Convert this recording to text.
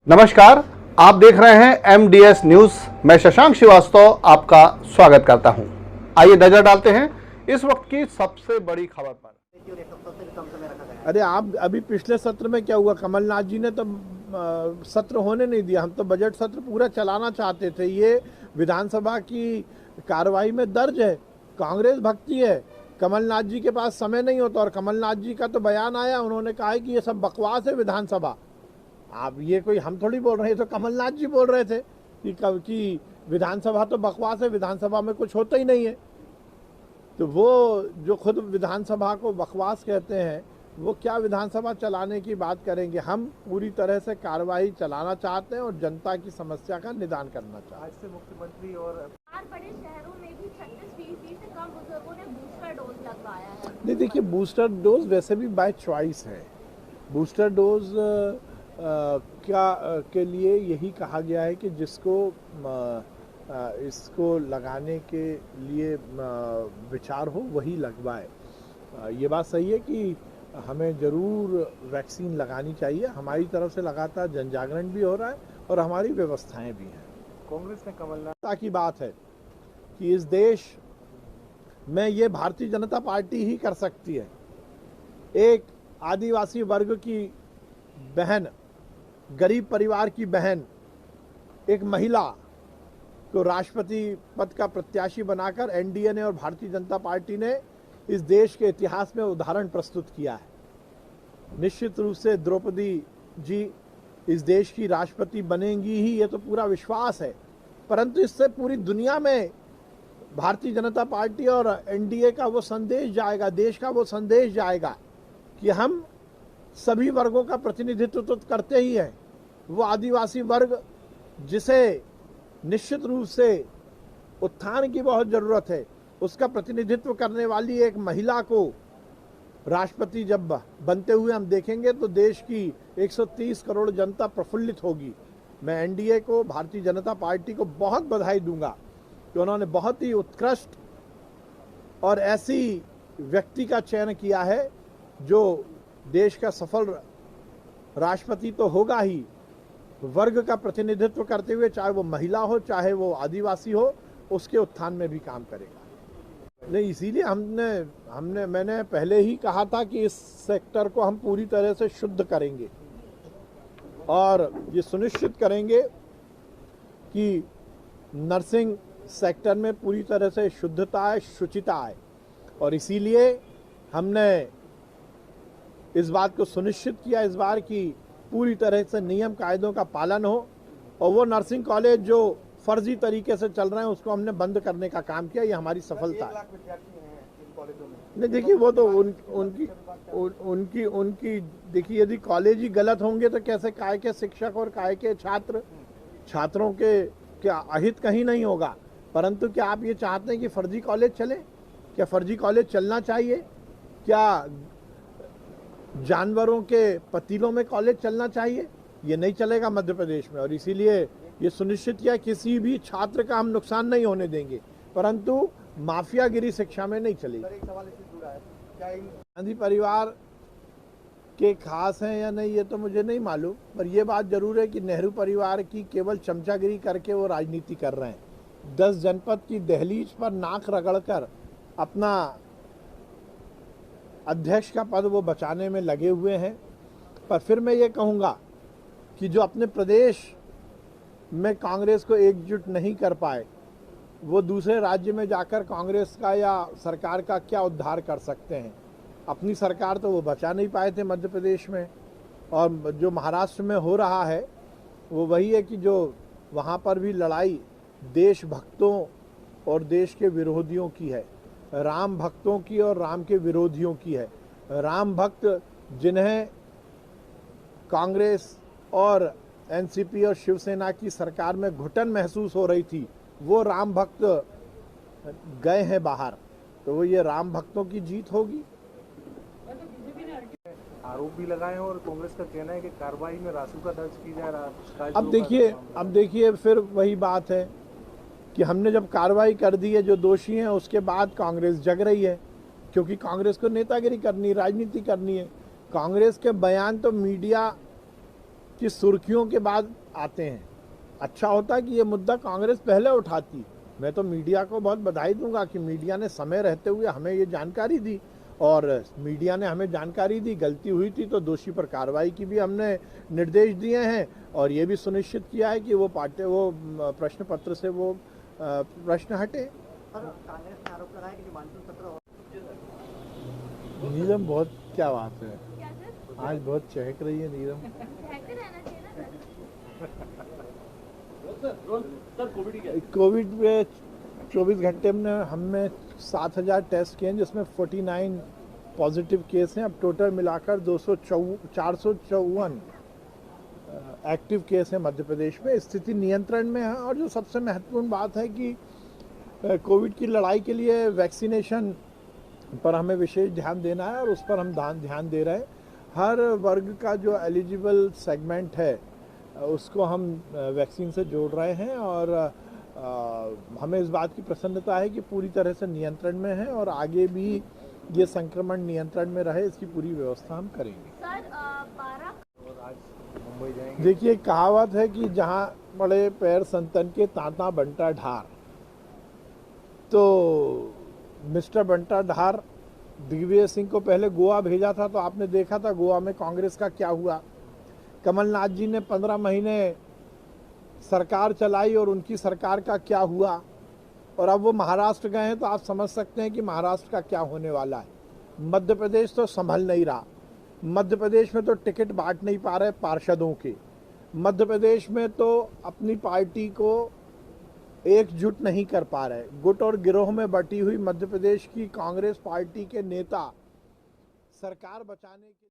नमस्कार, आप देख रहे हैं एमडीएस न्यूज। मैं शशांक श्रीवास्तव आपका स्वागत करता हूं। आइए नजर डालते हैं इस वक्त की सबसे बड़ी खबर पर। अरे आप अभी पिछले सत्र में क्या हुआ, कमलनाथ जी ने तो सत्र होने नहीं दिया। हम तो बजट सत्र पूरा चलाना चाहते थे। ये विधानसभा की कार्रवाई में दर्ज है, कांग्रेस भक्ति है। कमलनाथ जी के पास समय नहीं होता और कमलनाथ जी का तो बयान आया, उन्होंने कहा है कि ये सब बकवास है विधानसभा। आप ये कोई हम थोड़ी बोल रहे हैं, तो कमलनाथ जी बोल रहे थे कि विधानसभा तो बकवास है, विधानसभा में कुछ होता ही नहीं है। तो वो जो खुद विधानसभा को बकवास कहते हैं, वो क्या विधानसभा चलाने की बात करेंगे। हम पूरी तरह से कार्रवाई चलाना चाहते हैं और जनता की समस्या का निदान करना चाहते हैं। आज से मुख्यमंत्री और बड़े शहरों में भी 36% से कम बुजुर्गों ने बूस्टर डोज लगवाया है। नहीं, देखिए, बूस्टर डोज वैसे भी बाय चॉइस है। बूस्टर डोज के लिए यही कहा गया है कि जिसको इसको लगाने के लिए विचार हो वही लगवाए। ये बात सही है कि हमें ज़रूर वैक्सीन लगानी चाहिए। हमारी तरफ से लगातार जन जागरण भी हो रहा है और हमारी व्यवस्थाएं भी हैं। कांग्रेस ने कमलनाथ की बात है कि इस देश में ये भारतीय जनता पार्टी ही कर सकती है। एक आदिवासी वर्ग की बहन, गरीब परिवार की बहन, एक महिला को राष्ट्रपति पद का प्रत्याशी बनाकर एनडीए ने और भारतीय जनता पार्टी ने इस देश के इतिहास में उदाहरण प्रस्तुत किया है। निश्चित रूप से द्रौपदी जी इस देश की राष्ट्रपति बनेंगी ही, ये तो पूरा विश्वास है। परंतु इससे पूरी दुनिया में भारतीय जनता पार्टी और एनडीए का वो संदेश जाएगा, देश का वो संदेश जाएगा कि हम सभी वर्गों का प्रतिनिधित्व तो करते ही हैं। वो आदिवासी वर्ग जिसे निश्चित रूप से उत्थान की बहुत ज़रूरत है, उसका प्रतिनिधित्व करने वाली एक महिला को राष्ट्रपति जब बनते हुए हम देखेंगे तो देश की 130 करोड़ जनता प्रफुल्लित होगी। मैं एनडीए को, भारतीय जनता पार्टी को बहुत बधाई दूंगा कि उन्होंने बहुत ही उत्कृष्ट और ऐसी व्यक्ति का चयन किया है जो देश का सफल राष्ट्रपति तो होगा ही, वर्ग का प्रतिनिधित्व करते हुए, चाहे वो महिला हो चाहे वो आदिवासी हो, उसके उत्थान में भी काम करेगा। नहीं, इसीलिए मैंने पहले ही कहा था कि इस सेक्टर को हम पूरी तरह से शुद्ध करेंगे और ये सुनिश्चित करेंगे कि नर्सिंग सेक्टर में पूरी तरह से शुद्धता है, शुचिता है। और इसीलिए हमने इस बात को सुनिश्चित किया इस बार की पूरी तरह से नियम कायदों का पालन हो और वो नर्सिंग कॉलेज जो फर्जी तरीके से चल रहे हैं उसको हमने बंद करने का काम किया। ये हमारी सफलता है। नहीं, देखिए, वो तो उनकी देखिए, यदि कॉलेज ही गलत होंगे तो कैसे काय के शिक्षक और काय के छात्रों के क्या अहित कहीं नहीं होगा। परंतु क्या आप ये चाहते हैं कि फर्जी कॉलेज चले? क्या फर्जी कॉलेज चलना चाहिए? क्या जानवरों के पतीलों में कॉलेज चलना चाहिए? ये नहीं चलेगा मध्य प्रदेश में। और इसीलिए ये सुनिश्चित किया किसी भी छात्र का हम नुकसान नहीं होने देंगे, परंतु माफियागिरी शिक्षा में नहीं चलेगी। एक सवाल इससे जुड़ा है, क्या गांधी परिवार के खास हैं या नहीं ये तो मुझे नहीं मालूम, पर यह बात जरूर है कि नेहरू परिवार की केवल चमचागिरी करके वो राजनीति कर रहे हैं। 10 जनपद की दहलीज पर नाक रगड़कर अपना अध्यक्ष का पद वो बचाने में लगे हुए हैं। पर फिर मैं ये कहूँगा कि जो अपने प्रदेश में कांग्रेस को एकजुट नहीं कर पाए, वो दूसरे राज्य में जाकर कांग्रेस का या सरकार का क्या उद्धार कर सकते हैं। अपनी सरकार तो वो बचा नहीं पाए थे मध्य प्रदेश में। और जो महाराष्ट्र में हो रहा है वो वही है कि जो वहाँ पर भी लड़ाई देशभक्तों और देश के विरोधियों की है, राम भक्तों की और राम के विरोधियों की है। राम भक्त जिन्हें कांग्रेस और एनसीपी और शिवसेना की सरकार में घुटन महसूस हो रही थी, वो राम भक्त गए हैं बाहर, तो वो ये राम भक्तों की जीत होगी। आरोप भी लगाए हैं और कांग्रेस का कहना है कि कार्रवाई में रासुका दर्ज की जा रहा है। अब देखिए फिर वही बात है कि हमने जब कार्रवाई कर दी है जो दोषी हैं, उसके बाद कांग्रेस जग रही है, क्योंकि कांग्रेस को नेतागिरी करनी, राजनीति करनी है। कांग्रेस के बयान तो मीडिया कि सुर्खियों के बाद आते हैं। अच्छा होता कि ये मुद्दा कांग्रेस पहले उठाती। मैं तो मीडिया को बहुत बधाई दूंगा कि मीडिया ने समय रहते हुए हमें ये जानकारी दी, और मीडिया ने हमें जानकारी दी, गलती हुई थी तो दोषी पर कार्रवाई की भी हमने निर्देश दिए हैं, और ये भी सुनिश्चित किया है कि वो प्रश्न पत्र से वो प्रश्न हटे। कांग्रेस ने आरोप लगाया कि मानसून सत्र नीलम बहुत क्या बात है, क्या सर? आज बहुत चहक रही है नीलम। कहते रहना चाहिए ना सर। कोविड में 24 घंटे में हमने 7,000 टेस्ट किए हैं, जिसमें 49 पॉजिटिव केस हैं। अब टोटल मिलाकर 454 एक्टिव केस हैं मध्य प्रदेश में। स्थिति नियंत्रण में है, और जो सबसे महत्वपूर्ण बात है कि कोविड की लड़ाई के लिए वैक्सीनेशन पर हमें विशेष ध्यान देना है, और उस पर हम ध्यान दे रहे हैं। हर वर्ग का जो एलिजिबल सेगमेंट है उसको हम वैक्सीन से जोड़ रहे हैं, और हमें इस बात की प्रसन्नता है कि पूरी तरह से नियंत्रण में है, और आगे भी ये संक्रमण नियंत्रण में रहे, इसकी पूरी व्यवस्था हम करेंगे। सर 12 मुंबई जाएंगे। देखिए, कहावत है कि जहाँ बड़े पैर संतन के तांता बंटा ढार। तो मिस्टर बंटा ढार दिग्विजय सिंह को पहले गोवा भेजा था, तो आपने देखा था गोवा में कांग्रेस का क्या हुआ। कमलनाथ जी ने 15 महीने सरकार चलाई, और उनकी सरकार का क्या हुआ। और अब वो महाराष्ट्र गए हैं, तो आप समझ सकते हैं कि महाराष्ट्र का क्या होने वाला है। मध्य प्रदेश तो संभल नहीं रहा। मध्य प्रदेश में तो टिकट बांट नहीं पा रहे पार्षदों के। मध्य प्रदेश में तो अपनी पार्टी को एकजुट नहीं कर पा रहे। गुट और गिरोह में बटी हुई मध्य प्रदेश की कांग्रेस पार्टी के नेता सरकार बचाने के